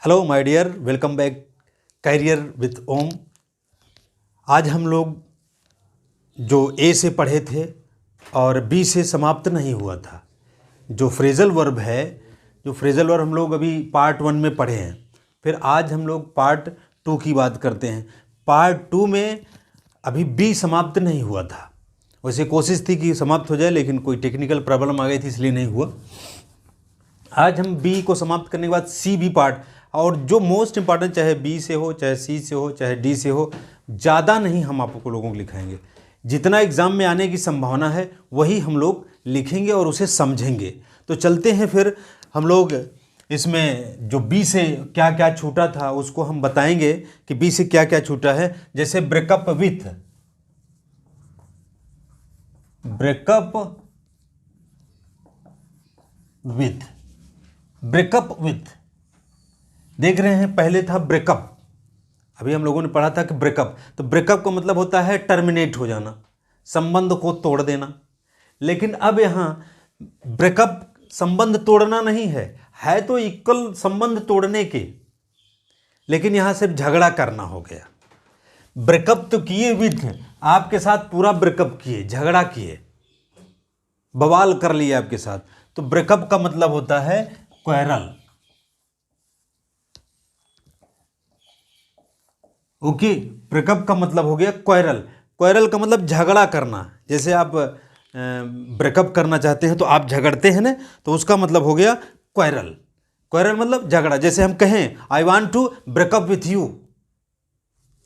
Hello my dear, welcome back career with Om. आज हम लोग जो ए से पढ़े थे और बी से समाप्त नहीं हुआ था, जो फ्रेजल वर्ब है, जो फ्रेजल वर्ब हम लोग अभी पार्ट 1 में पढ़े हैं। फिर आज हम लोग पार्ट 2 की बात करते हैं। पार्ट 2 में अभी बी समाप्त नहीं हुआ था। वैसे कोशिश थी कि समाप्त हो जाए, लेकिन कोई टेक्निकल प्रॉब्लम आ गई थी, इसलिए नहीं हुआ। आज हम बी को समाप्त करने के बाद सी बी पार्ट, और जो मोस्ट इंपॉर्टेंट, चाहे बी से हो, चाहे सी से हो, चाहे डी से हो, ज़्यादा नहीं हम आपको लोगों को लिखाएंगे। जितना एग्ज़ाम में आने की संभावना है वही हम लोग लिखेंगे और उसे समझेंगे। तो चलते हैं फिर हम लोग इसमें जो बी से क्या क्या छूटा था उसको हम बताएंगे कि बी से क्या क्या छूटा है। जैसे breakup with, breakup with, breakup with देख रहे हैं। पहले था ब्रेकअप, अभी हम लोगों ने पढ़ा था कि ब्रेकअप, तो ब्रेकअप का मतलब होता है टर्मिनेट हो जाना, संबंध को तोड़ देना। लेकिन अब यहाँ ब्रेकअप संबंध तोड़ना नहीं है तो इक्वल संबंध तोड़ने के, लेकिन यहाँ सिर्फ झगड़ा करना हो गया। ब्रेकअप तो किए विथ, आपके साथ पूरा ब्रेकअप किए, झगड़ा किए, बवाल कर लिए आपके साथ। तो ब्रेकअप का मतलब होता है क्वेरल। ओके, ब्रेकअप का मतलब हो गया क्वेरल। क्वेरल का मतलब झगड़ा करना। जैसे आप ब्रेकअप करना चाहते हैं तो आप झगड़ते हैं ना, तो उसका मतलब हो गया क्वेरल। क्वेरल मतलब झगड़ा। जैसे हम कहें I want to break up with you,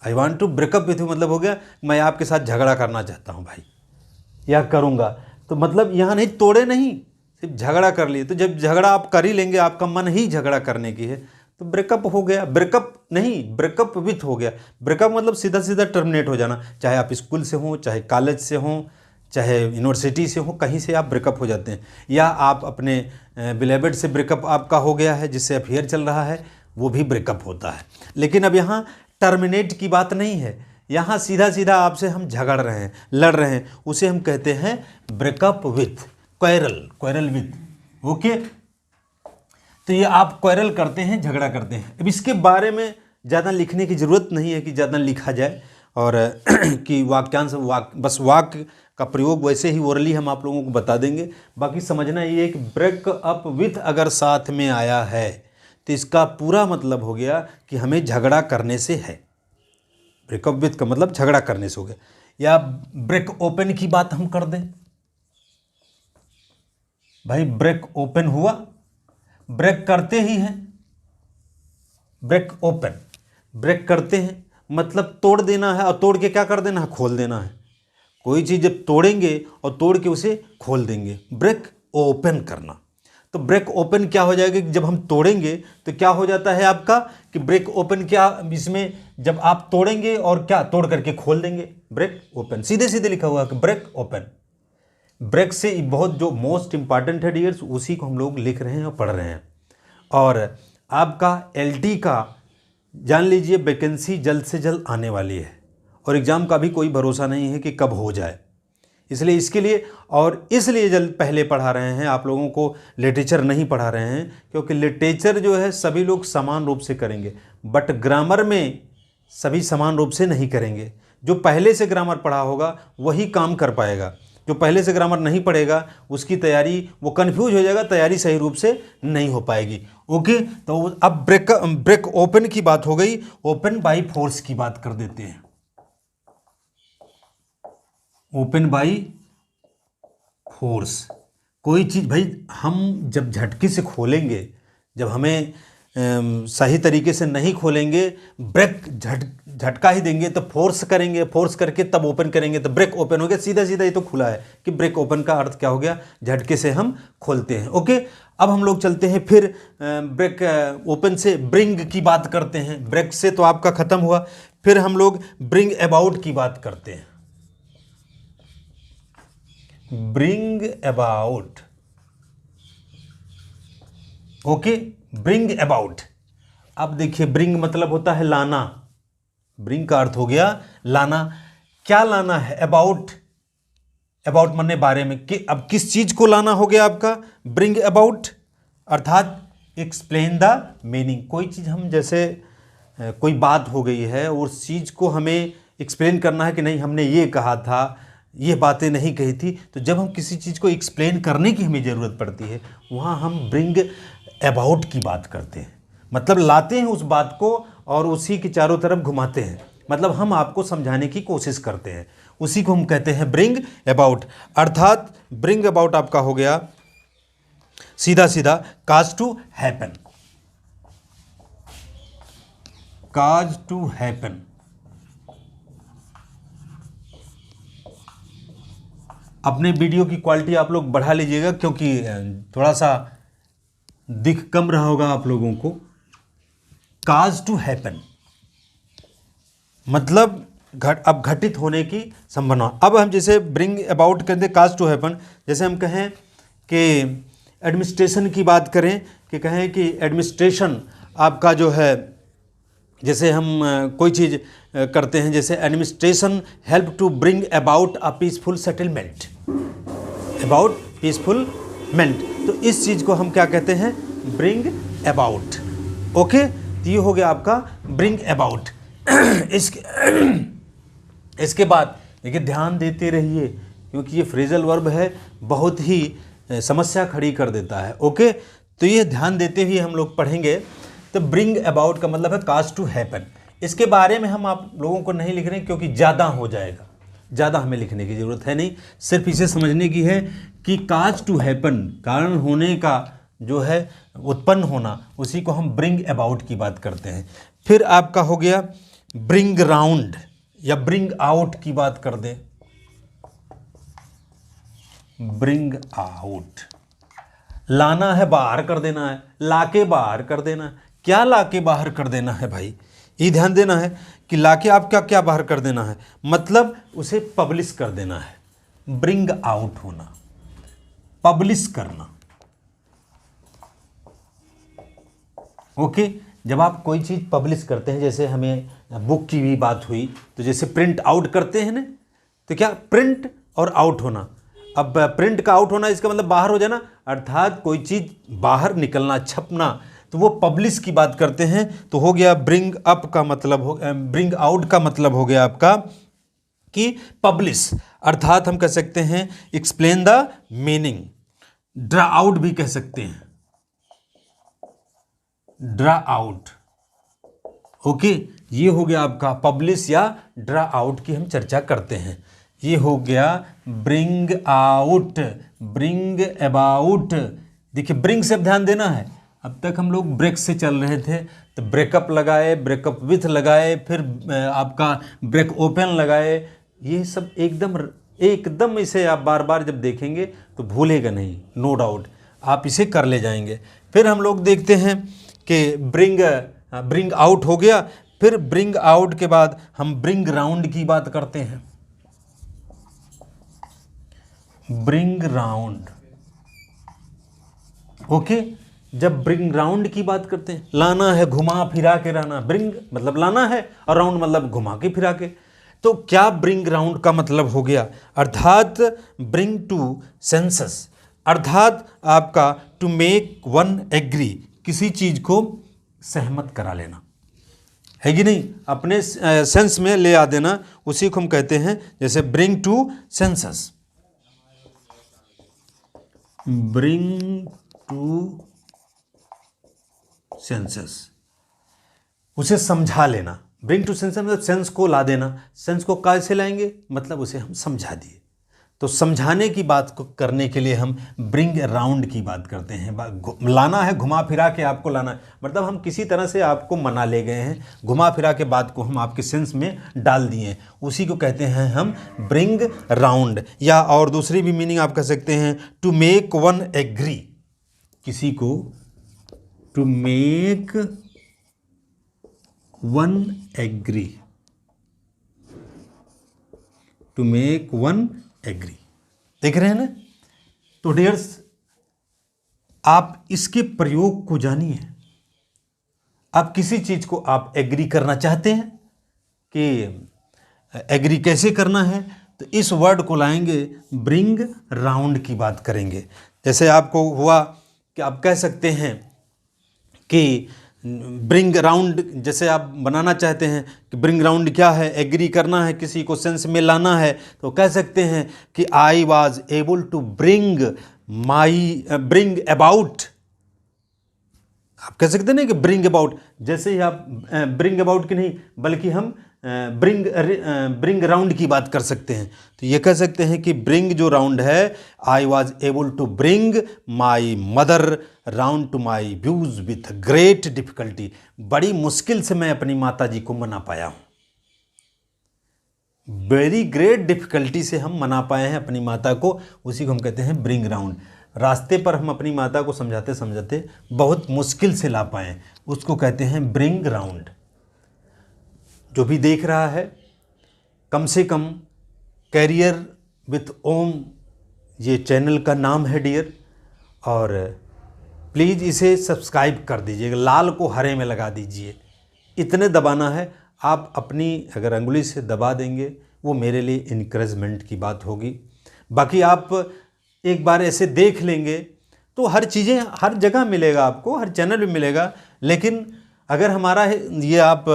I want to break up with you मतलब हो गया मैं आपके साथ झगड़ा करना चाहता हूं भाई, या करूंगा। तो मतलब यहाँ नहीं, तोड़े नहीं, सिर्फ झगड़ा कर लिए। तो जब झगड़ा आप कर ही लेंगे, आपका मन ही झगड़ा करने की है, तो ब्रेकअप हो गया। ब्रेकअप नहीं, ब्रेकअप विथ हो गया। ब्रेकअप मतलब सीधा सीधा टर्मिनेट हो जाना। चाहे आप स्कूल से हों, चाहे कॉलेज से हों, चाहे यूनिवर्सिटी से हो, कहीं से आप ब्रेकअप हो जाते हैं। या आप अपने बिलेवेड से ब्रेकअप आपका हो गया है, जिससे अफेयर चल रहा है, वो भी ब्रेकअप होता है। लेकिन अब यहाँ टर्मिनेट की बात नहीं है, यहाँ सीधा सीधा आपसे हम झगड़ रहे हैं, लड़ रहे हैं, उसे हम कहते हैं breakup with, quarrel, quarrel with. Okay, तो ये आप क्वेरल करते हैं, झगड़ा करते हैं। अब इसके बारे में ज़्यादा लिखने की ज़रूरत नहीं है कि ज़्यादा लिखा जाए, और कि वाक्यांश बस वाक्य का प्रयोग वैसे ही ओरली हम आप लोगों को बता देंगे। बाकी समझना ये है कि ब्रेकअप विथ अगर साथ में आया है तो इसका पूरा मतलब हो गया कि हमें झगड़ा करने से है। ब्रेकअप विथ का मतलब झगड़ा करने से हो गया। या ब्रेक ओपन की बात हम कर दें, भाई ब्रेक ओपन हुआ, ब्रेक करते ही हैं, ब्रेक ओपन, ब्रेक करते हैं मतलब तोड़ देना है, और तोड़ के क्या कर देना है, खोल देना है। कोई चीज़ जब तोड़ेंगे और तोड़ के उसे खोल देंगे, ब्रेक ओपन करना। तो ब्रेक ओपन क्या हो जाएगा कि जब हम तोड़ेंगे तो क्या हो जाता है आपका कि ब्रेक ओपन, क्या इसमें जब आप तोड़ेंगे और क्या तोड़ करके खोल देंगे, ब्रेक ओपन। सीधे सीधे लिखा हुआ है कि ब्रेक ओपन। ब्रेक से बहुत जो मोस्ट इंपॉर्टेंट है डियर्स, उसी को हम लोग लिख रहे हैं और पढ़ रहे हैं। और आपका एलटी का जान लीजिए, वैकेंसी जल्द से जल्द आने वाली है, और एग्ज़ाम का भी कोई भरोसा नहीं है कि कब हो जाए। इसलिए इसके लिए, और इसलिए जल्द पहले पढ़ा रहे हैं आप लोगों को, लिटरेचर नहीं पढ़ा रहे हैं, क्योंकि लिटरेचर जो है सभी लोग समान रूप से करेंगे, बट ग्रामर में सभी समान रूप से नहीं करेंगे। जो पहले से ग्रामर पढ़ा होगा वही काम कर पाएगा, जो पहले से ग्रामर नहीं पढ़ेगा उसकी तैयारी, वो कंफ्यूज हो जाएगा, तैयारी सही रूप से नहीं हो पाएगी। ओके, तो अब ब्रेक ओपन की बात हो गई, ओपन बाय फोर्स की बात कर देते हैं। ओपन बाय फोर्स, कोई चीज़ भाई हम जब झटके से खोलेंगे, जब हमें सही तरीके से नहीं खोलेंगे, ब्रेक झटका ही देंगे, तो फोर्स करेंगे, फोर्स करके तब ओपन करेंगे, तो ब्रेक ओपन हो गया। सीधा सीधा ये तो खुला है कि ब्रेक ओपन का अर्थ क्या हो गया, झटके से हम खोलते हैं। ओके, अब हम लोग चलते हैं फिर ब्रेक ओपन से ब्रिंग की बात करते हैं। ब्रेक से तो आपका खत्म हुआ, फिर हम लोग ब्रिंग अबाउट की बात करते हैं। Bring about, okay, bring about. अब देखिए, ब्रिंग मतलब होता है लाना, ब्रिंग का अर्थ हो गया लाना। क्या लाना है, अबाउट, अबाउट माने बारे में, कि अब किस चीज को लाना हो गया आपका, ब्रिंग अबाउट, अर्थात एक्सप्लेन द मीनिंग। कोई चीज़ हम जैसे कोई बात हो गई है और उस चीज़ को हमें एक्सप्लेन करना है कि नहीं हमने ये कहा था, ये बातें नहीं कही थी, तो जब हम किसी चीज़ को एक्सप्लेन करने की हमें ज़रूरत पड़ती है वहाँ हम ब्रिंग अबाउट की बात करते हैं। मतलब लाते हैं उस बात को और उसी के चारों तरफ घुमाते हैं, मतलब हम आपको समझाने की कोशिश करते हैं, उसी को हम कहते हैं ब्रिंग अबाउट। अर्थात ब्रिंग अबाउट आपका हो गया सीधा सीधा काज to happen. Cause to happen. अपने वीडियो की क्वालिटी आप लोग बढ़ा लीजिएगा क्योंकि थोड़ा सा दिख कम रहा होगा आप लोगों को। काज टू हैपन मतलब अब घटित होने की संभावना। अब हम जैसे ब्रिंग अबाउट कहते हैं काज टू हैपन, जैसे हम कहें कि एडमिनिस्ट्रेशन की बात करें कि कहें कि एडमिनिस्ट्रेशन आपका जो है, जैसे हम कोई चीज़ करते हैं, जैसे administration help to bring about a peaceful settlement, about peacefulment, तो इस चीज़ को हम क्या कहते हैं, ब्रिंग अबाउट। ओके, तो ये हो गया आपका ब्रिंग अबाउट। इसके बाद देखिए ध्यान देते रहिए क्योंकि ये फ्रेजल वर्ब है, बहुत ही समस्या खड़ी कर देता है। ओके, तो ये ध्यान देते हुए हम लोग पढ़ेंगे। तो ब्रिंग अबाउट का मतलब है काज टू हैपन। इसके बारे में हम आप लोगों को नहीं लिख रहे हैं क्योंकि ज़्यादा हो जाएगा, ज़्यादा हमें लिखने की ज़रूरत है नहीं, सिर्फ इसे समझने की है कि काज टू हैपन कारण होने का जो है उत्पन्न होना, उसी को हम ब्रिंग अबाउट की बात करते हैं। फिर आपका हो गया ब्रिंग राउंड या ब्रिंग आउट की बात कर दें। ब्रिंग आउट लाना है, बाहर कर देना है, लाके बाहर कर देना है। क्या लाके बाहर कर देना है भाई, ये ध्यान देना है कि लाके आप क्या क्या बाहर कर देना है, मतलब उसे पब्लिश कर देना है। ब्रिंग आउट होना, पब्लिश करना। ओके, जब आप कोई चीज़ पब्लिश करते हैं, जैसे हमें बुक की भी बात हुई, तो जैसे प्रिंट आउट करते हैं ना, तो क्या प्रिंट और आउट होना। अब प्रिंट का आउट होना इसका मतलब बाहर हो जाना, अर्थात कोई चीज़ बाहर निकलना, छपना, तो वो पब्लिश की बात करते हैं। तो हो गया ब्रिंग अप का मतलब हो, ब्रिंग आउट का मतलब हो गया आपका कि पब्लिश, अर्थात हम कह सकते हैं explain the meaning. Draw out भी कह सकते हैं, ड्रा आउट। ओके, ये हो गया आपका पब्लिश या ड्रा आउट की हम चर्चा करते हैं। ये हो गया ब्रिंग आउट, ब्रिंग अबाउट। देखिए ब्रिंग से ध्यान देना है, अब तक हम लोग ब्रेक से चल रहे थे, तो ब्रेकअप लगाए, ब्रेकअप विथ लगाए, फिर आपका ब्रेक ओपन लगाए। ये सब एकदम इसे आप बार बार जब देखेंगे तो भूलेगा नहीं, नो डाउट आप इसे कर ले जाएंगे। फिर हम लोग देखते हैं कि ब्रिंग आउट हो गया। फिर ब्रिंग आउट के बाद हम ब्रिंग राउंड की बात करते हैं। ब्रिंग राउंड, ओके, जब ब्रिंग राउंड की बात करते हैं, लाना है, घुमा फिरा के लाना। ब्रिंग मतलब लाना है और राउंड मतलब घुमा के फिरा के। तो क्या ब्रिंग राउंड का मतलब हो गया, अर्थात ब्रिंग टू सेंसस, अर्थात आपका टू मेक वन एग्री, किसी चीज को सहमत करा लेना है कि नहीं, अपने सेंस में ले आ देना, उसी को हम कहते हैं जैसे bring to senses, bring to senses, उसे समझा लेना। ब्रिंग टू सेंसस मतलब सेंस को ला देना। सेंस को कैसे लाएंगे, मतलब उसे हम समझा दिए। तो समझाने की बात को करने के लिए हम ब्रिंग राउंड की बात करते हैं। लाना है, घुमा फिरा के आपको लाना है, मतलब हम किसी तरह से आपको मना ले गए हैं, घुमा फिरा के बात को हम आपके सेंस में डाल दिए, उसी को कहते हैं हम ब्रिंग राउंड। या और दूसरी भी मीनिंग आप कह सकते हैं टू मेक वन एग्री, किसी को to make one agree, to make one agree. देख रहे हैं ना। तो डियर्स, आप इसके प्रयोग को जानिए। आप किसी चीज को आप एग्री करना चाहते हैं कि एग्री कैसे करना है, तो इस वर्ड को लाएंगे, ब्रिंग राउंड की बात करेंगे। जैसे आपको हुआ कि आप कह सकते हैं कि ब्रिंग राउंड, जैसे आप बनाना चाहते हैं कि ब्रिंग राउंड क्या है, एग्री करना है, किसी को सेंस में लाना है, तो कह सकते हैं कि I was able to bring about. आप कह सकते हैं ना कि ब्रिंग अबाउट, जैसे ही आप ब्रिंग अबाउट की नहीं बल्कि हम ब्रिंग राउंड की बात कर सकते हैं, तो ये कह सकते हैं कि ब्रिंग जो राउंड है, I was able to bring my mother round to my views with great difficulty. बड़ी मुश्किल से मैं अपनी माता जी को मना पाया हूँ। वेरी ग्रेट डिफिकल्टी से हम मना पाए हैं अपनी माता को, उसी को हम कहते हैं ब्रिंग राउंड। रास्ते पर हम अपनी माता को समझाते समझाते बहुत मुश्किल से ला पाए, उसको कहते हैं ब्रिंग राउंड। जो भी देख रहा है, कम से कम कैरियर विथ ओम ये चैनल का नाम है डियर, और प्लीज़ इसे सब्सक्राइब कर दीजिएगा, लाल को हरे में लगा दीजिए, इतने दबाना है। आप अपनी अगर अंगुली से दबा देंगे वो मेरे लिए इनकरेजमेंट की बात होगी। बाकी आप एक बार ऐसे देख लेंगे तो हर चीज़ें हर जगह मिलेगा आपको, हर चैनल में मिलेगा, लेकिन अगर हमारा ये आप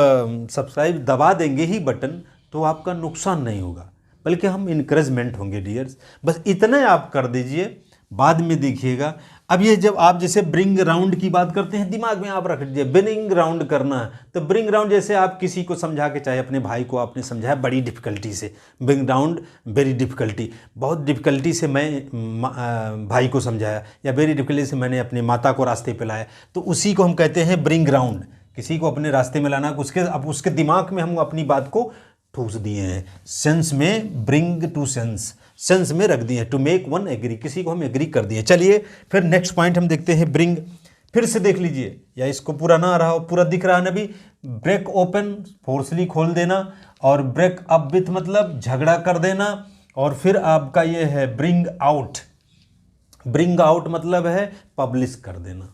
सब्सक्राइब दबा देंगे ही बटन, तो आपका नुकसान नहीं होगा बल्कि हम इनकरेजमेंट होंगे डियर्स। बस इतना आप कर दीजिए, बाद में देखिएगा। अब ये जब आप जैसे ब्रिंग राउंड की बात करते हैं, दिमाग में आप रख लीजिए ब्रिंग राउंड करना है, तो ब्रिंग राउंड जैसे आप किसी को समझा के, चाहे अपने भाई को आपने समझाया बड़ी डिफ़िकल्टी से, ब्रिंग राउंड वेरी डिफ़िकल्टी, बहुत डिफ़िकल्टी से मैं भाई को समझाया, या वेरी डिफ़िकल्टी से मैंने अपनी माता को रास्ते पे लाया, तो उसी को हम कहते हैं ब्रिंग राउंड। किसी को अपने रास्ते में लाना, अब उसके दिमाग में हम अपनी बात को ठूस दिए हैं, सेंस में ब्रिंग टू सेंस में रख दिए, टू मेक वन एग्री, किसी को हम एग्री कर दिए। चलिए फिर नेक्स्ट पॉइंट हम देखते हैं, ब्रिंग। फिर से देख लीजिए, या इसको पूरा ना रहा हो, पूरा दिख रहा है ना भी। ब्रेक ओपन फोर्सली खोल देना, और ब्रेक अप विथ मतलब झगड़ा कर देना, और फिर आपका ये है ब्रिंग आउट। ब्रिंग आउट मतलब है पब्लिश कर देना,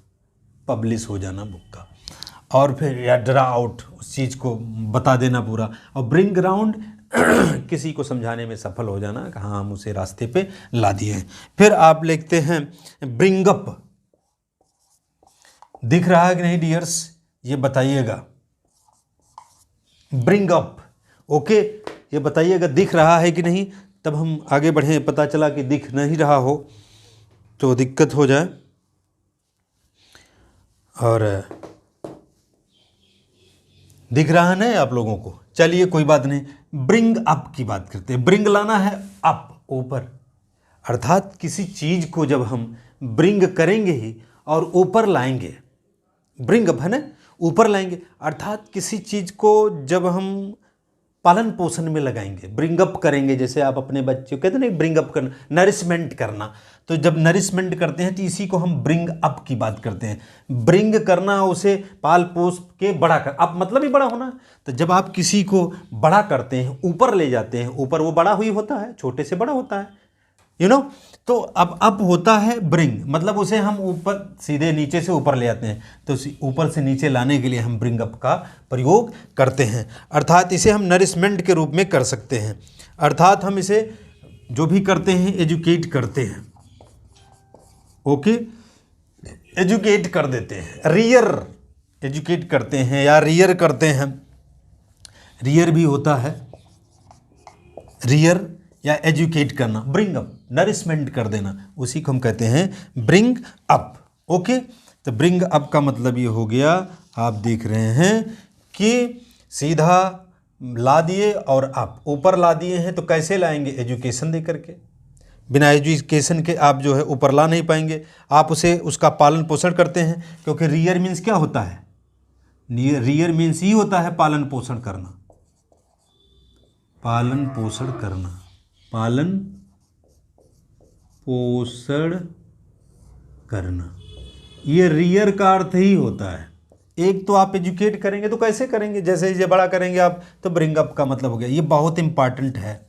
पब्लिश हो जाना बुक का, और फिर या ड्रा आउट, उस चीज़ को बता देना पूरा। और ब्रिंग राउंड किसी को समझाने में सफल हो जाना कि हाँ हम उसे रास्ते पे ला दिए हैं। फिर आप लिखते हैं ब्रिंग अप। दिख रहा है कि नहीं डियर्स, ये बताइएगा। ब्रिंग अप, ओके, ये बताइएगा दिख रहा है कि नहीं, तब हम आगे बढ़ें। पता चला कि दिख नहीं रहा हो तो दिक्कत हो जाए। और दिख रहा है ना आप लोगों को, चलिए कोई बात नहीं। ब्रिंग अप की बात करते हैं। ब्रिंग लाना है अप, ऊपर, अर्थात किसी चीज़ को जब हम ब्रिंग करेंगे ही और ऊपर लाएंगे, ब्रिंग अप है ना, ऊपर लाएंगे, अर्थात किसी चीज़ को जब हम पालन पोषण में लगाएंगे, ब्रिंग अप करेंगे। जैसे आप अपने बच्चे को कहते हैं ना ब्रिंग अप करना, नरिशमेंट करना, तो जब नरिशमेंट करते हैं तो इसी को हम ब्रिंग अप की बात करते हैं। ब्रिंग करना, उसे पाल पोस के बड़ा कर, अप मतलब ही बड़ा होना। तो जब आप किसी को बड़ा करते हैं, ऊपर ले जाते हैं, ऊपर वो बड़ा हुई होता है, छोटे से बड़ा होता है, यू नो। तो अब अप होता है ब्रिंग, मतलब उसे हम ऊपर, सीधे नीचे से ऊपर ले आते हैं, तो ऊपर से नीचे लाने के लिए हम ब्रिंग अप का प्रयोग करते हैं। अर्थात इसे हम नरिशमेंट के रूप में कर सकते हैं, अर्थात हम इसे जो भी करते हैं एजुकेट करते हैं, ओके, एजुकेट कर देते हैं। रियर एजुकेट करते हैं या रियर करते हैं, रियर भी होता है, रियर या एजुकेट करना, ब्रिंग अप, नरिशमेंट कर देना, उसी को हम कहते हैं ब्रिंग अप, ओके। तो ब्रिंग अप का मतलब ये हो गया, आप देख रहे हैं कि सीधा ला दिए और आप ऊपर ला दिए हैं। तो कैसे लाएंगे? एजुकेशन दे करके। बिना एजुकेशन के आप जो है ऊपर ला नहीं पाएंगे। आप उसे उसका पालन पोषण करते हैं, क्योंकि रियर मीन्स क्या होता है? रियर मीन्स ही होता है पालन पोषण करना, पालन पोषण करना, पालन पोषण करना, ये रियर का अर्थ ही होता है। एक तो आप एजुकेट करेंगे, तो कैसे करेंगे? जैसे ये बड़ा करेंगे आप, तो ब्रिंग अप का मतलब हो गया। ये बहुत इंपॉर्टेंट है,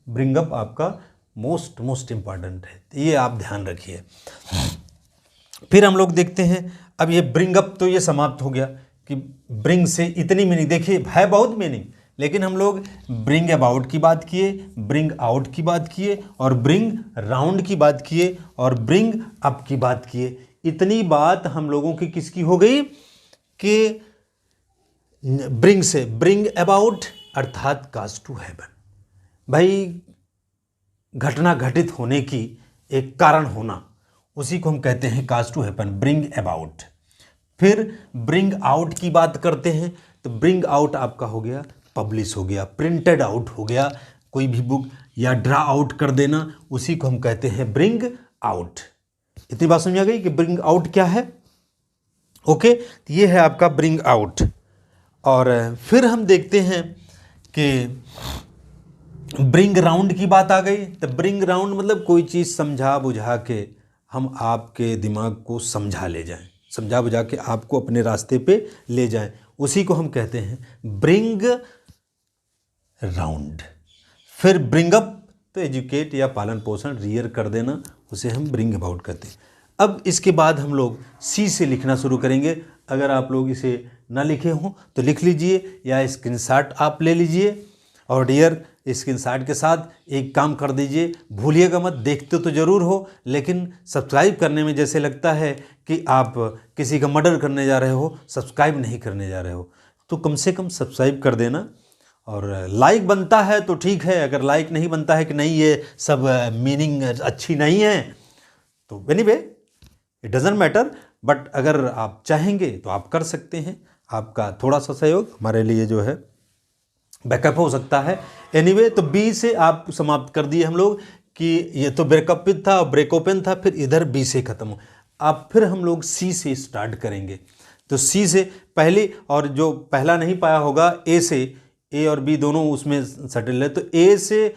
ब्रिंग अप आपका मोस्ट इंपॉर्टेंट है, ये आप ध्यान रखिए। फिर हम लोग देखते हैं, अब ये ब्रिंग अप तो ये समाप्त हो गया कि ब्रिंग से इतनी मीनिंग, देखिए है बहुत मीनिंग, लेकिन हम लोग ब्रिंग अबाउट की बात किए, ब्रिंग आउट की बात किए, और ब्रिंग राउंड की बात किए, और ब्रिंग अप की बात किए। इतनी बात हम लोगों की किसकी हो गई? कि ब्रिंग से ब्रिंग अबाउट अर्थात काज टू हैवन। भाई घटना घटित होने की एक कारण होना, उसी को हम कहते हैं काज टू हैपन, ब्रिंग अबाउट। फिर ब्रिंग आउट की बात करते हैं तो ब्रिंग आउट आपका हो गया पब्लिश हो गया, प्रिंटेड आउट हो गया, कोई भी बुक या ड्रा आउट कर देना, उसी को हम कहते हैं ब्रिंग आउट। इतनी बात समझ आ गई कि ब्रिंग आउट क्या है। ओके, तो ये है आपका ब्रिंग आउट। और फिर हम देखते हैं कि ब्रिंग राउंड की बात आ गई। तो ब्रिंग राउंड मतलब कोई चीज़ समझा बुझा के हम आपके दिमाग को समझा ले जाएं, समझा बुझा के आपको अपने रास्ते पे ले जाएं, उसी को हम कहते हैं ब्रिंग राउंड। फिर ब्रिंग अप तो एजुकेट या पालन पोषण रियर कर देना, उसे हम ब्रिंग अबाउट कहते हैं। अब इसके बाद हम लोग सी से लिखना शुरू करेंगे। अगर आप लोग इसे ना लिखे हों तो लिख लीजिए या स्क्रीनशॉट आप ले लीजिए, और डियर स्क्रीनशॉट के साथ एक काम कर दीजिए, भूलिएगा मत, देखते तो ज़रूर हो लेकिन सब्सक्राइब करने में जैसे लगता है कि आप किसी का मर्डर करने जा रहे हो, सब्सक्राइब नहीं करने जा रहे हो, तो कम से कम सब्सक्राइब कर देना। और लाइक बनता है तो ठीक है, अगर लाइक नहीं बनता है कि नहीं ये सब मीनिंग अच्छी नहीं है तो anyway it doesn't matter, but अगर आप चाहेंगे तो आप कर सकते हैं। आपका थोड़ा सा सहयोग हमारे लिए जो है बैकअप हो सकता है। एनीवे तो बी से आप समाप्त कर दिए हम लोग कि ये तो ब्रेकअप था और ब्रेकओपन था, फिर इधर बी से ख़त्म। अब फिर हम लोग सी से स्टार्ट करेंगे। तो सी से पहले, और जो पहला नहीं पाया होगा ए से, ए और बी दोनों उसमें सेटल है, तो ए से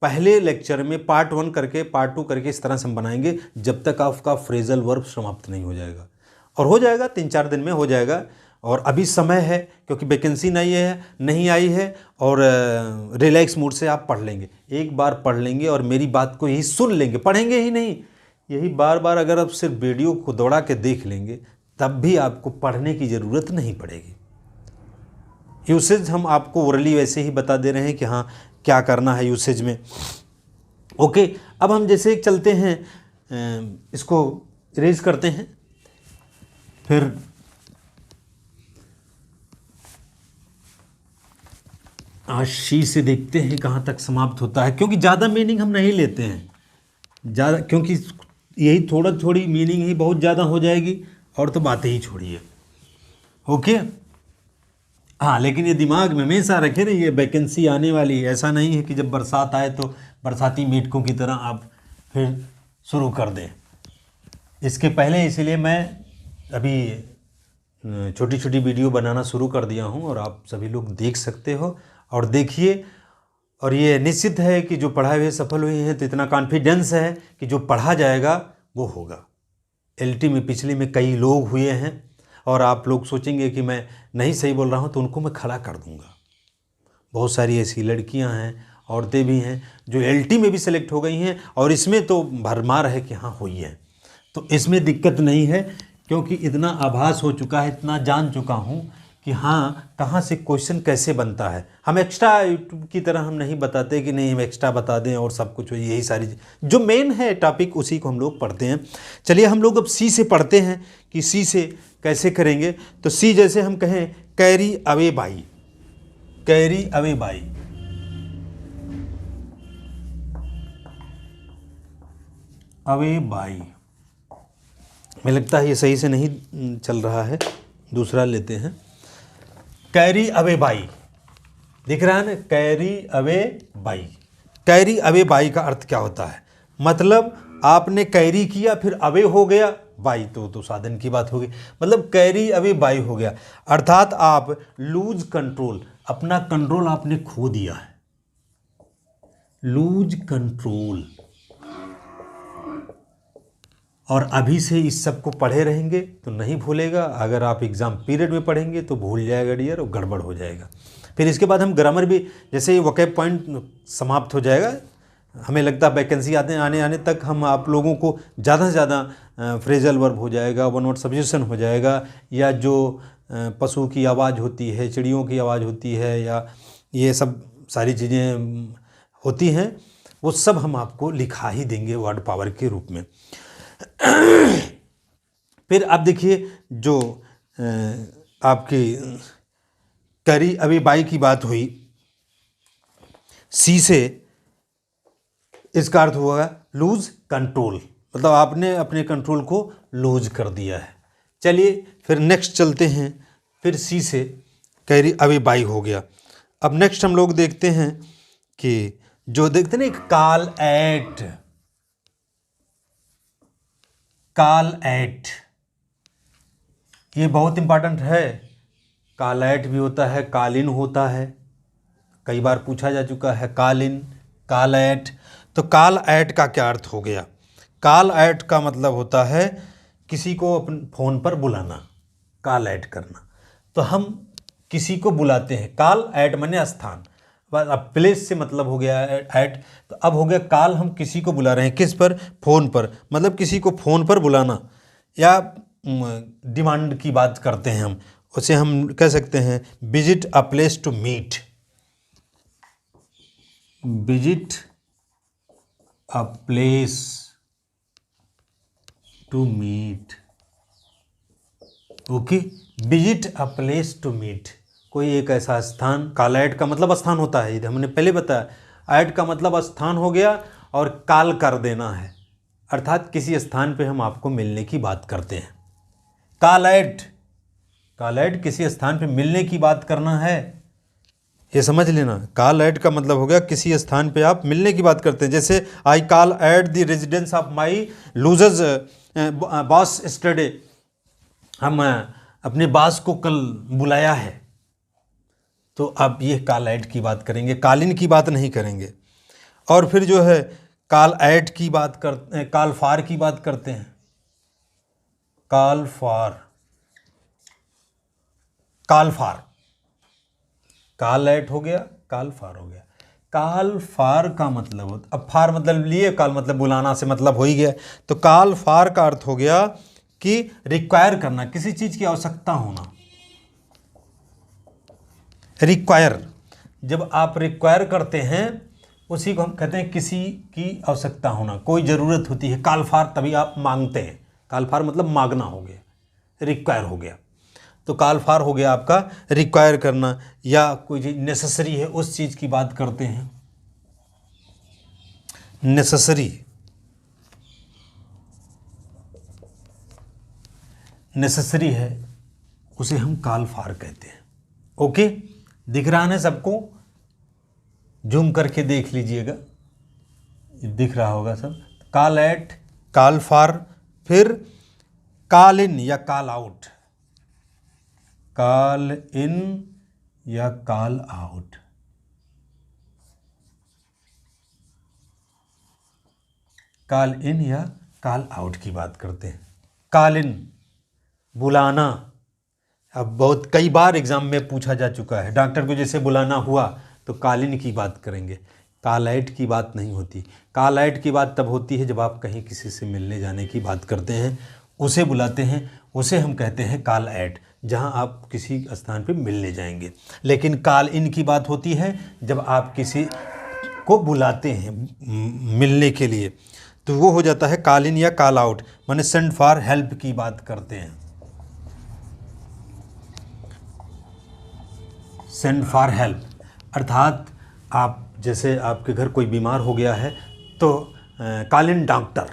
पहले लेक्चर में पार्ट 1 करके पार्ट 2 करके इस तरह से हम बनाएंगे जब तक आपका फ्रेजल वर्ब समाप्त नहीं हो जाएगा। और हो जाएगा 3-4 दिन में हो जाएगा। और अभी समय है क्योंकि वैकेंसी नहीं आई है, और रिलैक्स मूड से आप पढ़ लेंगे, एक बार पढ़ लेंगे और मेरी बात को यही सुन लेंगे, पढ़ेंगे ही नहीं, यही बार बार अगर आप सिर्फ वीडियो को दौड़ा के देख लेंगे तब भी आपको पढ़ने की ज़रूरत नहीं पड़ेगी। यूसेज हम आपको ओरली वैसे ही बता दे रहे हैं कि हाँ क्या करना है यूसेज में। ओके, अब हम जैसे चलते हैं, इसको इरेज करते हैं, फिर आज शी से देखते हैं कहाँ तक समाप्त होता है, क्योंकि ज़्यादा मीनिंग हम नहीं लेते हैं ज़्यादा, क्योंकि यही थोड़ी मीनिंग ही बहुत ज़्यादा हो जाएगी और तो बातें ही छोड़िए। ओके, हाँ, लेकिन ये दिमाग में हमेशा रखे ना, ये वैकेंसी आने वाली है, ऐसा नहीं है कि जब बरसात आए तो बरसाती मेढकों की तरह आप फिर शुरू कर दें। इसके पहले इसलिए मैं अभी छोटी छोटी वीडियो बनाना शुरू कर दिया हूँ और आप सभी लोग देख सकते हो और देखिए। और ये निश्चित है कि जो पढ़ाए हुए सफल हुए हैं, तो इतना कॉन्फिडेंस है कि जो पढ़ा जाएगा वो होगा। एलटी में पिछले में कई लोग हुए हैं और आप लोग सोचेंगे कि मैं नहीं सही बोल रहा हूँ, तो उनको मैं खड़ा कर दूँगा। बहुत सारी ऐसी लड़कियाँ हैं, औरतें भी हैं जो एलटी में भी सेलेक्ट हो गई हैं, और इसमें तो भरमार है कि हाँ हुई है, तो इसमें दिक्कत नहीं है, क्योंकि इतना आभास हो चुका है, इतना जान चुका हूँ कि हाँ कहाँ से क्वेश्चन कैसे बनता है। हम एक्स्ट्रा यूट्यूब की तरह हम नहीं बताते कि नहीं हम एक्स्ट्रा बता दें और सब कुछ, यही सारी जो मेन है टॉपिक उसी को हम लोग पढ़ते हैं। चलिए हम लोग अब सी से पढ़ते हैं कि सी से कैसे करेंगे। तो सी जैसे हम कहें carry away by, carry away by, away by, मुझे लगता है ये सही से नहीं चल रहा है, दूसरा लेते हैं। कैरी अवे बाई, दिख रहा है ना, carry away by. Carry away by का अर्थ क्या होता है? मतलब आपने कैरी किया फिर अवे हो गया, बाई तो साधन की बात होगी, मतलब कैरी अवे बाई हो गया, अर्थात आप लूज कंट्रोल, अपना कंट्रोल आपने खो दिया है, लूज कंट्रोल। और अभी से इस सब को पढ़े रहेंगे तो नहीं भूलेगा, अगर आप एग्ज़ाम पीरियड में पढ़ेंगे तो भूल जाएगा डियर, और गड़बड़ हो जाएगा। फिर इसके बाद हम ग्रामर भी, जैसे वोकैब पॉइंट समाप्त हो जाएगा, हमें लगता है वैकेंसी आने तक हम आप लोगों को ज़्यादा से ज़्यादा फ्रेजल वर्ब हो जाएगा, वन वर्ड सब्स्टिट्यूशन हो जाएगा, या जो पशु की आवाज़ होती है, चिड़ियों की आवाज़ होती है, या ये सब सारी चीज़ें होती हैं, वो सब हम आपको लिखा ही देंगे वर्ड पावर के रूप में। फिर आप देखिए जो आपकी करी अभी बाई की बात हुई, सी से इसका अर्थ हुआ लूज कंट्रोल, मतलब आपने अपने कंट्रोल को लूज कर दिया है। चलिए फिर नेक्स्ट चलते हैं, फिर सी से कैरी अभी बाई हो गया। अब नेक्स्ट हम लोग देखते हैं कि जो देखते हैं ना काल एट, काल एट ये बहुत इंपॉर्टेंट है। काल एट भी होता है, कालिन होता है, कई बार पूछा जा चुका है कालिन, काल एट। तो काल ऐट का क्या अर्थ हो गया? काल ऐट का मतलब होता है किसी को अपन फ़ोन पर बुलाना, काल ऐट करना। तो हम किसी को बुलाते हैं, काल ऐट माने स्थान, अब प्लेस से मतलब हो गया ऐट, तो अब हो गया काल, हम किसी को बुला रहे हैं, किस पर? फ़ोन पर, मतलब किसी को फ़ोन पर बुलाना या डिमांड की बात करते हैं हम, उसे हम कह सकते हैं visit a place to meet, विजिट a place to meet, okay, visit a place to meet, कोई एक ऐसा स्थान। काल ऐट का मतलब स्थान होता है, हमने पहले बताया, ऐट का मतलब स्थान हो गया और काल कर देना है, अर्थात किसी स्थान पे हम आपको मिलने की बात करते हैं। काल ऐट, काल ऐट किसी स्थान पे मिलने की बात करना है, ये समझ लेना। कॉल ऐट का मतलब हो गया किसी स्थान पे आप मिलने की बात करते हैं। जैसे I call at the residence of my losers boss स्टडे, हम अपने बॉस को कल बुलाया है, तो अब ये कॉल ऐट की बात करेंगे, कालिन की बात नहीं करेंगे। और फिर जो है कॉल ऐट की बात करते हैं, कॉल फॉर की बात करते हैं, call for, call for, call at हो गया, कॉल फॉर हो गया। कॉल फॉर का मतलब होता, अब फॉर मतलब लिए, कॉल मतलब बुलाना से मतलब हो ही गया। तो कॉल फॉर का अर्थ हो गया कि रिक्वायर करना, किसी चीज़ की आवश्यकता होना, रिक्वायर। जब आप रिक्वायर करते हैं उसी को हम कहते हैं किसी की आवश्यकता होना, कोई ज़रूरत होती है, कॉल फॉर तभी आप मांगते हैं, कॉल फॉर मतलब मांगना हो गया, रिक्वायर हो गया। तो कॉल फॉर हो गया आपका रिक्वायर करना, या कोई चीज़ नेसेसरी है उस चीज़ की बात करते हैं, नेसेसरी, नेसेसरी है उसे हम कॉल फॉर कहते हैं। ओके, दिख रहा है सबको? जूम करके देख लीजिएगा, दिख रहा होगा सब। कॉल ऐट, कॉल फॉर, फिर कॉल इन या कॉल आउट, कॉल इन या कॉल आउट, कॉल इन या कॉल आउट की बात करते हैं। कॉल इन बुलाना, अब बहुत कई बार एग्जाम में पूछा जा चुका है, डॉक्टर को जैसे बुलाना हुआ तो कॉल इन की बात करेंगे, कॉल आउट की बात नहीं होती। कॉल आउट की बात तब होती है जब आप कहीं किसी से मिलने जाने की बात करते हैं, उसे बुलाते हैं, उसे हम कहते हैं कॉल आउट, जहां आप किसी स्थान पे मिलने जाएंगे। लेकिन कॉल इन की बात होती है जब आप किसी को बुलाते हैं मिलने के लिए, तो वो हो जाता है कॉल इन या कॉल आउट, माने सेंड फॉर हेल्प की बात करते हैं, सेंड फॉर हेल्प। अर्थात आप जैसे आपके घर कोई बीमार हो गया है तो call in doctor,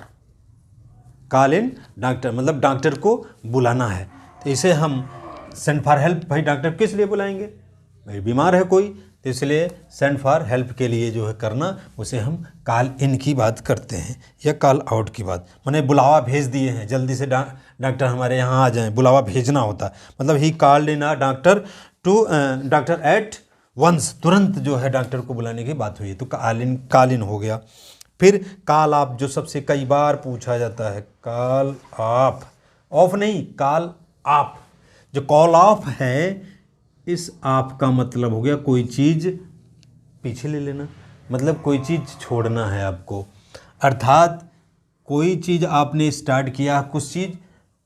call in doctor मतलब डॉक्टर को बुलाना है, तो इसे हम सेंड फॉर हेल्प, भाई डॉक्टर किस लिए बुलाएंगे, भाई बीमार है कोई, तो इसलिए सेंड फॉर हेल्प के लिए जो है करना, उसे हम कॉल इन की बात करते हैं या कॉल आउट की बात, माने बुलावा भेज दिए हैं, जल्दी से डॉक्टर हमारे यहाँ आ जाएं, बुलावा भेजना होता है। मतलब ही called in a doctor to doctor at once, तुरंत जो है डॉक्टर को बुलाने की बात हुई, तो कॉल इन हो गया। फिर कॉल ऑफ, जो सबसे कई बार पूछा जाता है, कॉल ऑफ, ऑफ नहीं, कॉल ऑफ। जो कॉल ऑफ है, इस ऑफ का मतलब हो गया कोई चीज़ पीछे ले लेना, मतलब कोई चीज़ छोड़ना है आपको, अर्थात कोई चीज़ आपने स्टार्ट किया कुछ चीज़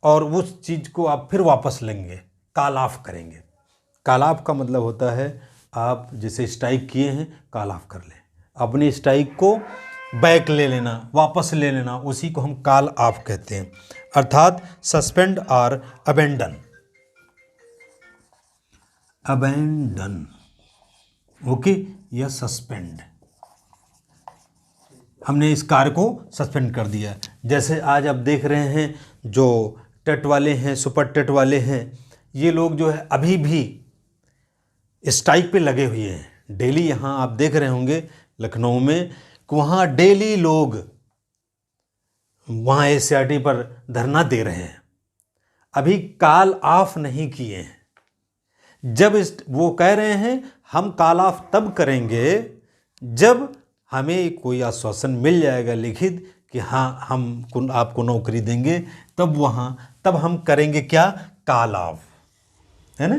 और उस चीज़ को आप फिर वापस लेंगे, कॉल ऑफ करेंगे। कॉल ऑफ का मतलब होता है आप जैसे स्ट्राइक किए हैं, कॉल ऑफ कर लें, अपनी स्ट्राइक को बैक ले लेना, वापस ले लेना, उसी को हम कॉल ऑफ कहते हैं, अर्थात सस्पेंड और अबेंडन। अबैंडन, ओके, या सस्पेंड। हमने इस कार्य को सस्पेंड कर दिया। जैसे आज आप देख रहे हैं जो टेट वाले हैं, सुपर टेट वाले हैं, ये लोग जो है अभी भी स्ट्राइक पे लगे हुए हैं। डेली यहाँ आप देख रहे होंगे लखनऊ में कि वहाँ डेली लोग वहाँ SCRT पर धरना दे रहे हैं, अभी कॉल ऑफ नहीं किए हैं। जब वो कह रहे हैं हम कॉल ऑफ तब करेंगे जब हमें कोई आश्वासन मिल जाएगा लिखित कि हाँ हम आपको नौकरी देंगे, तब हम करेंगे क्या, कॉल ऑफ, है ना।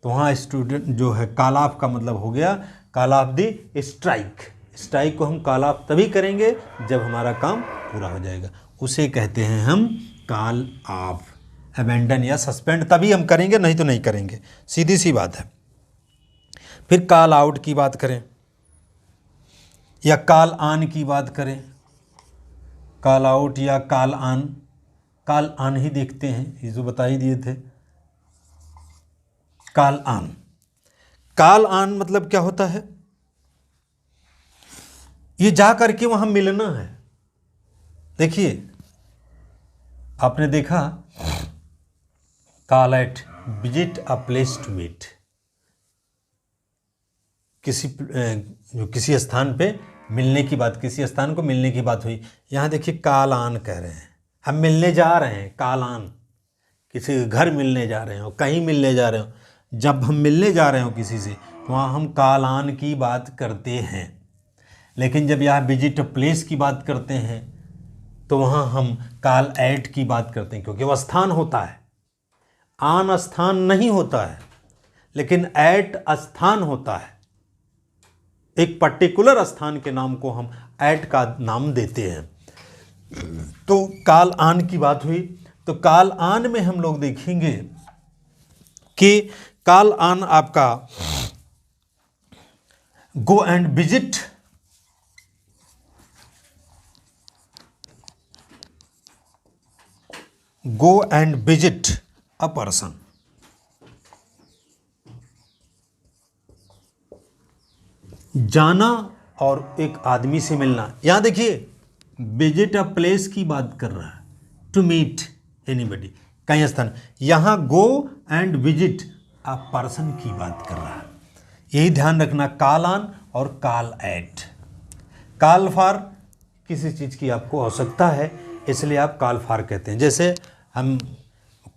तो वहाँ स्टूडेंट जो है कॉल ऑफ का मतलब हो गया call of the strike. Strike को हम कॉल ऑफ तभी करेंगे जब हमारा काम पूरा हो जाएगा, उसे कहते हैं हम कॉल ऑफ। अबैंडन या सस्पेंड तभी हम करेंगे, नहीं तो नहीं करेंगे, सीधी सी बात है। फिर कॉल आउट की बात करें या कॉल ऑन की बात करें, कॉल आउट या कॉल ऑन ही देखते हैं, ये जो बता ही दिए थे। कॉल ऑन मतलब क्या होता है, ये जा करके वहां मिलना है। देखिए आपने देखा call at visit a place to meet, किसी स्थान पे मिलने की बात, किसी स्थान को मिलने की बात हुई। यहाँ देखिए कॉल ऑन कह रहे हैं, हम मिलने जा रहे हैं, कॉल ऑन, किसी के घर मिलने जा रहे हो, कहीं मिलने जा रहे हो। जब हम मिलने जा रहे हो किसी से तो वहाँ हम कॉल ऑन की बात करते हैं। लेकिन जब यहाँ विजिट प्लेस की बात करते हैं तो वहाँ हम कॉल एट की बात करते हैं, क्योंकि वह स्थान होता है। ऑन स्थान नहीं होता है, लेकिन एट स्थान होता है। एक पर्टिकुलर स्थान के नाम को हम एट का नाम देते हैं। तो कॉल ऑन की बात हुई, तो कॉल ऑन में हम लोग देखेंगे कि कॉल ऑन आपका go and visit, go and visit a person, जाना और एक आदमी से मिलना। यहां देखिए विजिट अ प्लेस की बात कर रहा है, टू मीट एनीबडी, कहीं स्थान। यहां go and visit a person की बात कर रहा है। यही ध्यान रखना, कॉल ऑन और कॉल एट। कॉल फॉर किसी चीज़ की आपको आवश्यकता है, इसलिए आप कॉल फॉर कहते हैं। जैसे हम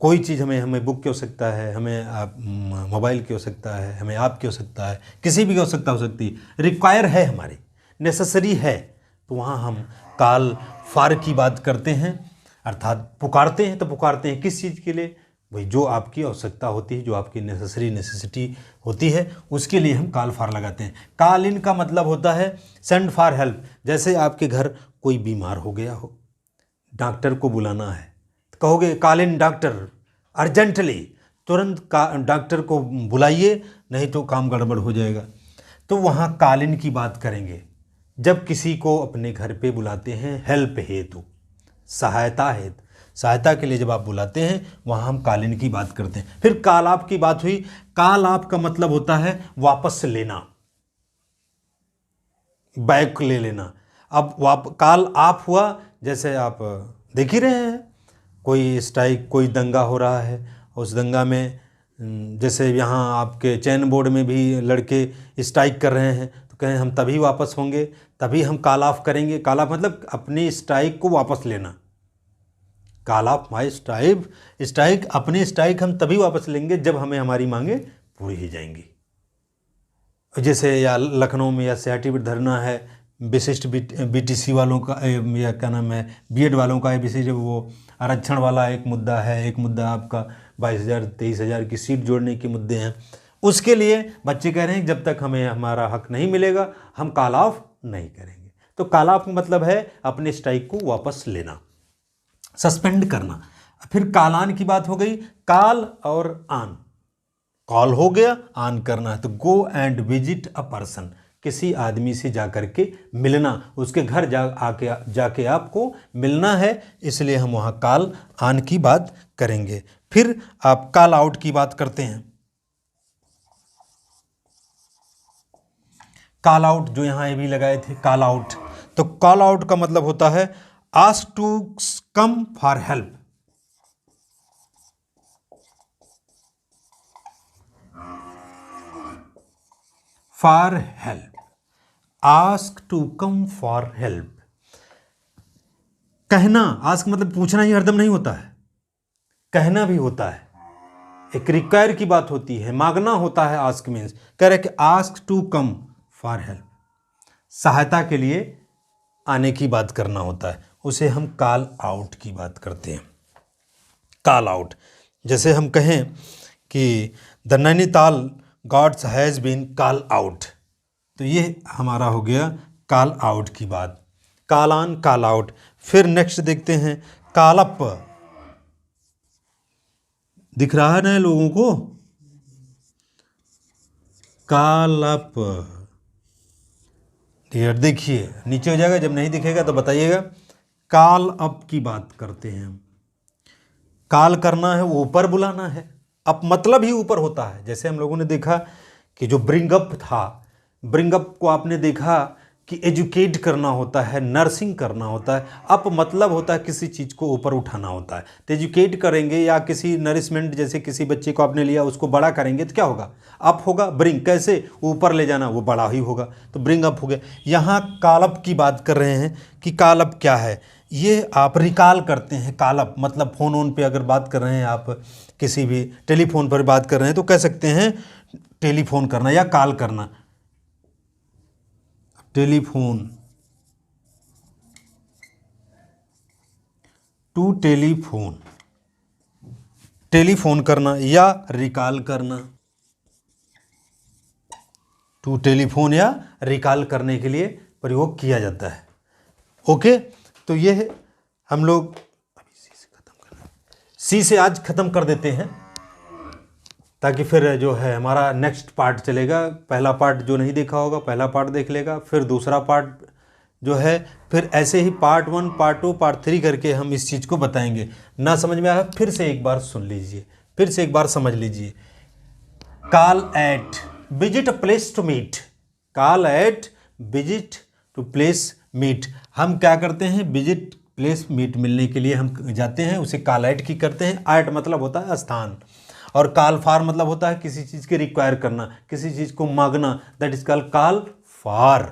कोई चीज़ हमें बुक की आवश्यकता है, हमें आप मोबाइल की आवश्यकता है, हमें ऐप की आवश्यकता है, किसी भी की आवश्यकता हो सकती है, रिक्वायर है, हमारी नेसेसरी है, तो वहाँ हम कॉल फॉर की बात करते हैं। अर्थात पुकारते हैं, तो पुकारते हैं किस चीज़ के लिए, भाई जो आपकी आवश्यकता होती है, जो आपकी नेसेसिटी होती है, उसके लिए हम कॉल फॉर लगाते हैं। कॉल इन का मतलब होता है सेंड फॉर हेल्प। जैसे आपके घर कोई बीमार हो गया हो, डॉक्टर को बुलाना है, तो कहोगे कॉल इन डॉक्टर अर्जेंटली, तुरंत डॉक्टर को बुलाइए, नहीं तो काम गड़बड़ हो जाएगा। तो वहाँ कॉल इन की बात करेंगे जब किसी को अपने घर पे बुलाते हैं हेल्प हेतु, सहायता हेतु, सहायता के लिए जब आप बुलाते हैं, वहाँ हम कॉल इन की बात करते हैं। फिर कॉल ऑफ की बात हुई। कॉल ऑफ का मतलब होता है वापस लेना, बैक ले लेना। अब कॉल ऑफ हुआ, जैसे आप देख ही रहे हैं कोई स्ट्राइक, कोई दंगा हो रहा है, उस दंगा में जैसे यहाँ आपके चैन बोर्ड में भी लड़के स्ट्राइक कर रहे हैं, तो कहें हम तभी वापस होंगे, तभी हम कॉल ऑफ करेंगे। कॉल ऑफ मतलब अपनी स्ट्राइक को वापस लेना। कॉल ऑफ माई स्ट्राइक, अपनी स्ट्राइक हम तभी वापस लेंगे जब हमें हमारी मांगे पूरी ही जाएंगी। जैसे या लखनऊ में या CRT पर धरना है, विशिष्ट BTC वालों का, या क्या नाम है, BED वालों का, विशिष्ट वो आरक्षण वाला एक मुद्दा है। एक मुद्दा आपका 22,000 23,000 की सीट जोड़ने के मुद्दे हैं। उसके लिए बच्चे कह रहे हैं जब तक हमें हमारा हक नहीं मिलेगा हम कॉल ऑफ नहीं करेंगे। तो कॉल ऑफ मतलब है अपने स्ट्राइक को वापस लेना, सस्पेंड करना। फिर कॉल ऑन की बात हो गई। कॉल और ऑन, कॉल हो गया, ऑन करना है, तो go and visit a person, किसी आदमी से जाकर के मिलना, उसके घर जाके आपको मिलना है, इसलिए हम वहाँ कॉल ऑन की बात करेंगे। फिर आप कॉल आउट की बात करते हैं। कॉल आउट, जो यहाँ ये भी लगाए थे कॉल आउट, तो कॉल आउट का मतलब होता है ask to come for help. For help, ask to come for help. कहना, आस्क मतलब पूछना ही हरदम नहीं होता है, कहना भी होता है, एक रिक्वायर की बात होती है, मांगना होता है। आस्क मीन्स कह रहे कि ask to come for help, सहायता के लिए आने की बात करना होता है, उसे हम कॉल आउट की बात करते हैं। कॉल आउट, जैसे हम कहें कि the Nainital gods has been call out, तो ये हमारा हो गया कॉल आउट की बात। Call on, call out. फिर नेक्स्ट देखते हैं कॉल अप। दिख रहा है ना लोगों को, कॉल अप। डियर देखिए नीचे हो जाएगा, जब नहीं दिखेगा तो बताइएगा। कॉल अप की बात करते हैं हम। कॉल करना है, वो ऊपर बुलाना है, अप मतलब ही ऊपर होता है। जैसे हम लोगों ने देखा कि जो ब्रिंग अप था, ब्रिंग अप को आपने देखा कि एजुकेट करना होता है, नर्सिंग करना होता है। अप मतलब होता है किसी चीज़ को ऊपर उठाना होता है। तो एजुकेट करेंगे या किसी नरिशमेंट, जैसे किसी बच्चे को आपने लिया उसको बड़ा करेंगे तो क्या होगा, अप होगा। ब्रिंग कैसे, ऊपर ले जाना, वो बड़ा ही होगा, तो ब्रिंग अप हो गया। यहाँ कॉल अप की बात कर रहे हैं कि कॉल अप क्या है, ये आप रिकॉल करते हैं। कॉल अप मतलब फ़ोन ऑन पे अगर बात कर रहे हैं, आप किसी भी टेलीफोन पर बात कर रहे हैं तो कह सकते हैं टेलीफोन करना या कॉल करना। टेलीफोन, टू टेलीफोन, टेलीफोन करना या रिकॉल करना। टू टेलीफोन या रिकॉल करने के लिए प्रयोग किया जाता है। ओके, तो ये हम लोग अभी सी से आज ख़त्म कर देते हैं, ताकि फिर जो है हमारा नेक्स्ट पार्ट चलेगा। पहला पार्ट जो नहीं देखा होगा पहला पार्ट देख लेगा, फिर दूसरा पार्ट जो है, फिर ऐसे ही पार्ट 1, पार्ट 2, पार्ट 3 करके हम इस चीज़ को बताएंगे। ना समझ में आया फिर से एक बार सुन लीजिए, फिर से एक बार समझ लीजिए। Call at, visit a place to meet. Call at, visit to place meet. हम क्या करते हैं, विजिट प्लेस मीट, मिलने के लिए हम जाते हैं, उसे कॉल एट की करते हैं। एट मतलब होता है स्थान, और कॉल फॉर मतलब होता है किसी चीज़ के रिक्वायर करना, किसी चीज़ को मांगना, that is called call for.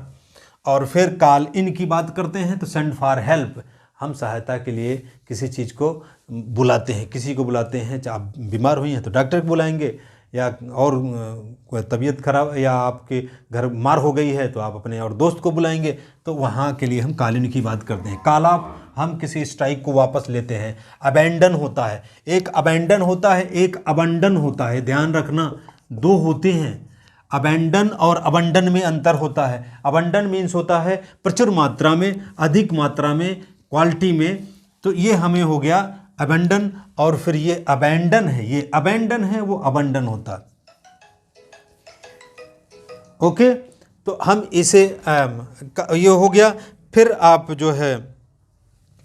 और फिर कॉल इन की बात करते हैं तो सेंड फॉर हेल्प, हम सहायता के लिए किसी चीज़ को बुलाते हैं, किसी को बुलाते हैं। चाहे आप बीमार हुई हैं तो डॉक्टर को बुलाएंगे, या और कोई तबीयत खराब या आपके घर मार हो गई है तो आप अपने और दोस्त को बुलाएंगे, तो वहाँ के लिए हम कॉल इन की बात करते हैं। कॉल ऑफ, हम किसी स्ट्राइक को वापस लेते हैं। अबैंडन होता है, एक अबैंडन होता है, एक अबंडन होता है, ध्यान रखना, दो होते हैं। अबैंडन और अबंडन में अंतर होता है। अबंडन मीन्स होता है प्रचुर मात्रा में, अधिक मात्रा में, क्वालिटी में, तो ये हमें हो गया अबंडन। और फिर ये अबैंडन है, ये अबैंडन है, वो अबंडन होता है। ओके, तो हम इसे ये हो गया। फिर आप जो है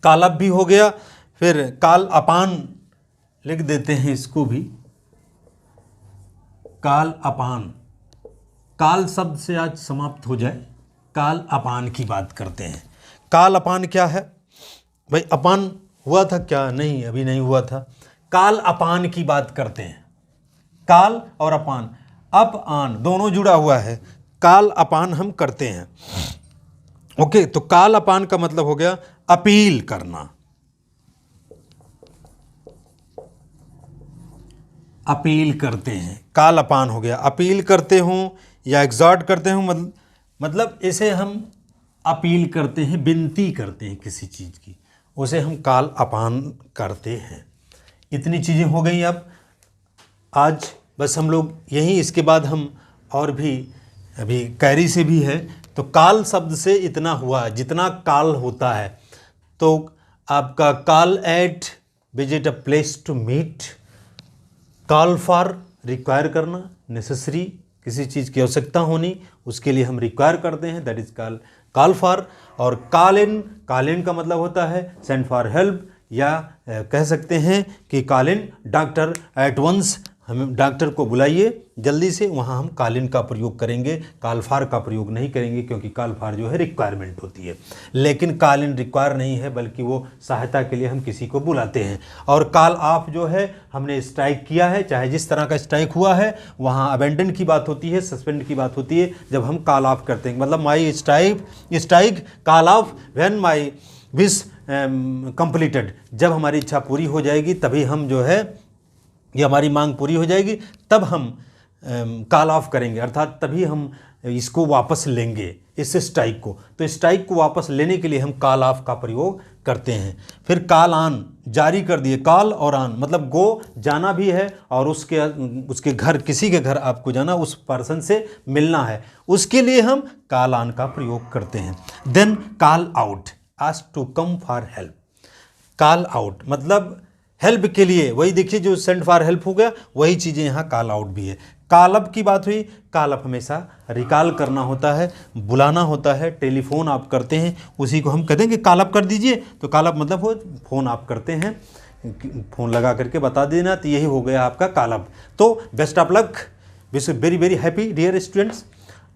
कॉल अप भी हो गया, फिर कॉल अपान लिख देते हैं इसको भी, कॉल अपान। कॉल शब्द से आज समाप्त हो जाए, कॉल अपान की बात करते हैं। कॉल अपान क्या है भाई, अपान हुआ था क्या, नहीं अभी नहीं हुआ था। कॉल अपान की बात करते हैं, कॉल और अपान, अप आन दोनों जुड़ा हुआ है, कॉल अपान हम करते हैं। ओके, तो कॉल अपान का मतलब हो गया अपील करना। अपील करते हैं, कॉल अपान हो गया। अपील करते हों या एग्जॉर्ट करते हों, मतलब इसे हम अपील करते हैं, विनती करते हैं किसी चीज़ की, उसे हम कॉल अपान करते हैं। इतनी चीज़ें हो गई अब आज, बस हम लोग यहीं, इसके बाद हम और भी अभी कैरी से भी है, तो कॉल शब्द से इतना हुआ जितना कॉल होता है। तो आपका call at, visit a place to meet, call for require करना, नेसेसरी किसी चीज़ की आवश्यकता होनी, उसके लिए हम रिक्वायर करते हैं, दैट इज कॉल फॉर। और कॉल इन का मतलब होता है सेंड फॉर हेल्प, या कह सकते हैं कि call in doctor at once, हमें डॉक्टर को बुलाइए जल्दी से, वहाँ हम कालीन का प्रयोग करेंगे, कालफार का प्रयोग नहीं करेंगे, क्योंकि कालफार जो है रिक्वायरमेंट होती है। लेकिन कालीन रिक्वायर नहीं है, बल्कि वो सहायता के लिए हम किसी को बुलाते हैं। और काल ऑफ जो है हमने स्ट्राइक किया है, चाहे जिस तरह का स्ट्राइक हुआ है, वहाँ अबेंडन की बात होती है, सस्पेंड की बात होती है जब हम काल ऑफ करते हैं। मतलब माई स्ट्राइक काल of when my wish completed, जब हमारी इच्छा पूरी हो जाएगी तभी हम जो है, ये हमारी मांग पूरी हो जाएगी तब हम कॉल ऑफ करेंगे, अर्थात तभी हम इसको वापस लेंगे, इस स्ट्राइक को। तो स्ट्राइक को वापस लेने के लिए हम कॉल ऑफ का प्रयोग करते हैं। फिर कॉल ऑन, जारी कर दिए, कॉल और ऑन मतलब गो, जाना भी है, और उसके घर, किसी के घर आपको जाना, उस पर्सन से मिलना है, उसके लिए हम कॉल ऑन का प्रयोग करते हैं। Then call out, ask to come for help. Call out मतलब हेल्प के लिए, वही देखिए जो सेंड फॉर हेल्प हो गया, वही चीज़ें यहाँ कॉल आउट भी है। कॉल अप की बात हुई, कॉल अप हमेशा रिकॉल करना होता है, बुलाना होता है। टेलीफोन आप करते हैं, उसी को हम कहते हैं कि कॉल अप कर दीजिए, तो कॉल अप मतलब वो फ़ोन आप करते हैं, फ़ोन लगा करके बता देना, तो यही हो गया आपका कॉल अप। तो best of luck, wish very very happy dear students.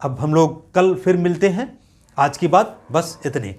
अब हम लोग कल फिर मिलते हैं, आज की बात बस इतनी।